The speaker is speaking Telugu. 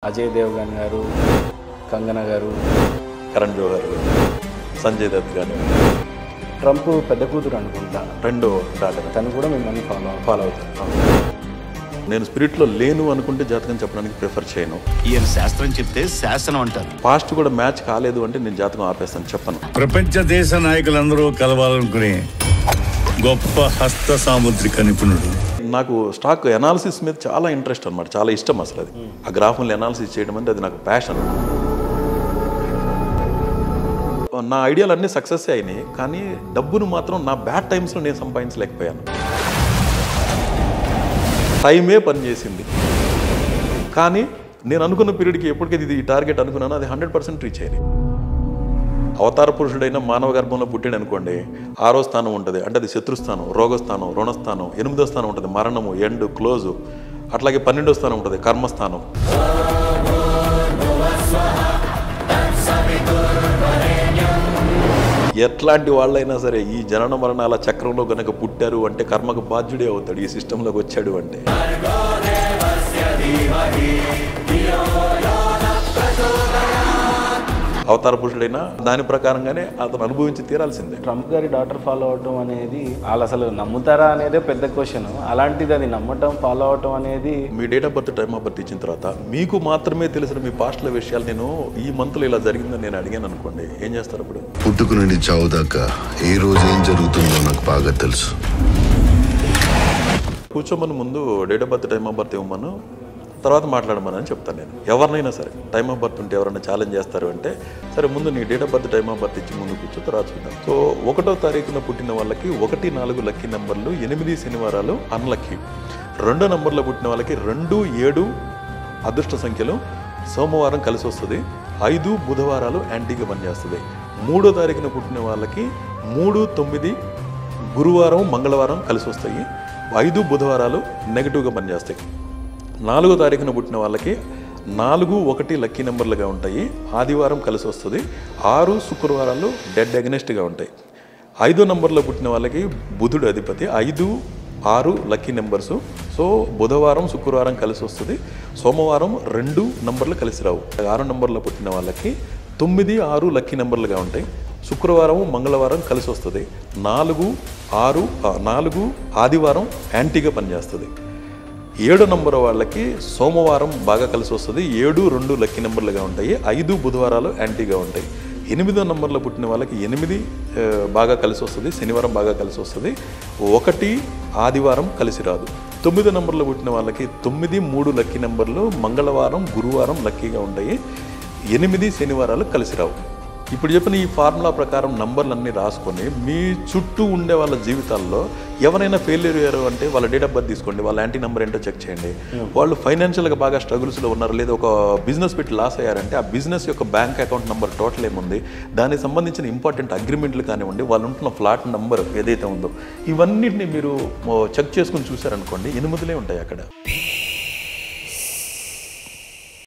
అజయ్ దేవగన్ గారు, కంగనా గారు, కరణ్ జోహర్, సంజయ్ దత్ గారు, ట్రంప్ పెద్ద కూతురు అనుకుంటా, రెండో డాటర్ తను కూడా మిమ్మల్ని ఫాలో అవుతారు. నేను స్పిరిట్లో లేను అనుకుంటే జాతకం చెప్పడానికి ప్రిఫర్ చేయను. ఈయన శాస్త్రం చెప్తే శాసనం అంటారు. పాస్ట్ కూడా మ్యాచ్ కాలేదు అంటే నేను జాతకం ఆపేస్తాను, చెప్పను. ప్రపంచ దేశ నాయకులందరూ కలవాలనుకునే గొప్ప హస్త సాముద్రిక నిపుణుడు. నాకు స్టాక్ ఎనాలిసిస్ మీద చాలా ఇంట్రెస్ట్ అనమాట, చాలా ఇష్టం అసలు అది. ఆ గ్రాఫ్ని ఎనాలిసిస్ చేయడం అంటే అది నాకు ప్యాషన్. నా ఐడియాలు అన్నీ సక్సెస్ అయినాయి, కానీ డబ్బును మాత్రం నా బ్యాడ్ టైమ్స్లో నేను సంపాదించలేకపోయాను. టైమే పనిచేసింది, కానీ నేను అనుకున్న పీరియడ్కి ఎప్పటికైతే ఇది టార్గెట్ అనుకున్నానో అది 100% రీచ్ అయింది. అవతార పురుషుడైన మానవ గర్భంలో పుట్టాడు అనుకోండి, 6వ స్థానం ఉంటుంది, అంటే అది శత్రుస్థానం, రోగస్థానం, రుణస్థానం. 8వ స్థానం ఉంటుంది మరణము, ఎండ్, క్లోజు. అట్లాగే 12వ స్థానం ఉంటుంది కర్మస్థానం. ఎట్లాంటి వాళ్ళైనా సరే ఈ జనన మరణాల చక్రంలో కనుక పుట్టారు అంటే కర్మకు బాధ్యుడే అవుతాడు ఈ సిస్టంలోకి వచ్చాడు అంటే. అవతార పురుషుడైనా దాని ప్రకారంగానే అతను అనుభవించి తీరాల్సిందే. ట్రంప్ గారి డాటర్ ఫాలో అవటం అనేది వాళ్ళు అసలు నమ్ముతారా అనేదే పెద్ద క్వశ్చన్. అలాంటిది అది నమ్మటం, ఫాలో అవటం అనేది. మీ date of birth, time of birth ఇచ్చిన తర్వాత మీకు మాత్రమే తెలిసిన మీ పాస్ట్ల విషయాలు నేను ఈ మంత్లో ఇలా జరిగిందని నేను అడిగాను అనుకోండి, ఏం చేస్తారు అప్పుడు? పుట్టుకు నుండి చావు దాకా ఏ రోజు ఏం జరుగుతుందో నాకు బాగా తెలుసు. కూర్చోమని ముందు date of birth, time of birth ఇవ్వమను, తర్వాత మాట్లాడమని అని చెప్తాను నేను. ఎవరినైనా సరే టైమ్ ఆఫ్ బర్త్ ఉంటే ఎవరైనా ఛాలెంజ్ చేస్తారు అంటే, సరే ముందు నీ date of birth, time of birth ఇచ్చి ముందు కూర్చో, తర్వాత చూద్దాం. సో 1వ తారీఖున పుట్టిన వాళ్ళకి 1, 4 లక్కీ నెంబర్లు, 8 శనివారాలు అన్లక్కీ. 2 నంబర్లో పుట్టిన వాళ్ళకి 2, 7 అదృష్ట సంఖ్యలు, సోమవారం కలిసి వస్తుంది. 5 బుధవారాలు యాంటీగా పనిచేస్తుంది. 3వ తారీఖున పుట్టిన వాళ్ళకి 3, 9 గురువారం, మంగళవారం కలిసి వస్తాయి. 5 బుధవారాలు నెగిటివ్గా పనిచేస్తాయి. 4వ తారీఖున పుట్టిన వాళ్ళకి 4, 1 లక్కీ నెంబర్లుగా ఉంటాయి. ఆదివారం కలిసి వస్తుంది. 6 శుక్రవారాలు డెడ్ అగెనెస్ట్గా ఉంటాయి. 5వ నంబర్లో పుట్టిన వాళ్ళకి బుధుడు అధిపతి. 5, 6 లక్కీ నెంబర్సు. సో బుధవారం, శుక్రవారం కలిసి వస్తుంది. సోమవారం 2 నంబర్లు కలిసి రావు. 6 నంబర్లో పుట్టిన వాళ్ళకి 9, 6 లక్కీ నెంబర్లుగా ఉంటాయి. శుక్రవారం, మంగళవారం కలిసి వస్తుంది. 4, 6 ఆదివారం యాంటీగా పనిచేస్తుంది. 7 నంబర్ వాళ్ళకి సోమవారం బాగా కలిసి వస్తుంది. 7, 2 లక్కీ నెంబర్లుగా ఉంటాయి. 5 బుధవారాలు యాంటీగా ఉంటాయి. 8వ నంబర్లో పుట్టిన వాళ్ళకి 8 బాగా కలిసి వస్తుంది. శనివారం బాగా కలిసి వస్తుంది. 1 ఆదివారం కలిసి రాదు. 9వ నంబర్లో పుట్టిన వాళ్ళకి 9, 3 లక్కీ నెంబర్లు, మంగళవారం, గురువారం లక్కీగా ఉంటాయి. 8 శనివారాలు కలిసి రావు. ఇప్పుడు చెప్పిన ఈ ఫార్ములా ప్రకారం నంబర్లన్నీ రాసుకొని మీ చుట్టూ ఉండే వాళ్ళ జీవితాల్లో ఎవరైనా ఫెయిల్యూర్ అయ్యారు అంటే వాళ్ళ డేట్ ఆఫ్ బర్త్ తీసుకోండి, వాళ్ళ యాంటీ నెంబర్ ఏంటో చెక్ చేయండి. వాళ్ళు ఫైనాన్షియల్గా బాగా స్ట్రగుల్స్లో ఉన్నారు, లేదా ఒక బిజినెస్ పెట్టి లాస్ అయ్యారంటే ఆ బిజినెస్ యొక్క బ్యాంక్ అకౌంట్ నెంబర్ టోటల్ ఏముంది, దానికి సంబంధించిన ఇంపార్టెంట్ అగ్రిమెంట్లు కానివ్వండి, వాళ్ళు ఉంటున్న ఫ్లాట్ నెంబర్ ఏదైతే ఉందో, ఇవన్నిటిని మీరు చెక్ చేసుకుని చూసారనుకోండి, 8 ఉంటాయి అక్కడ.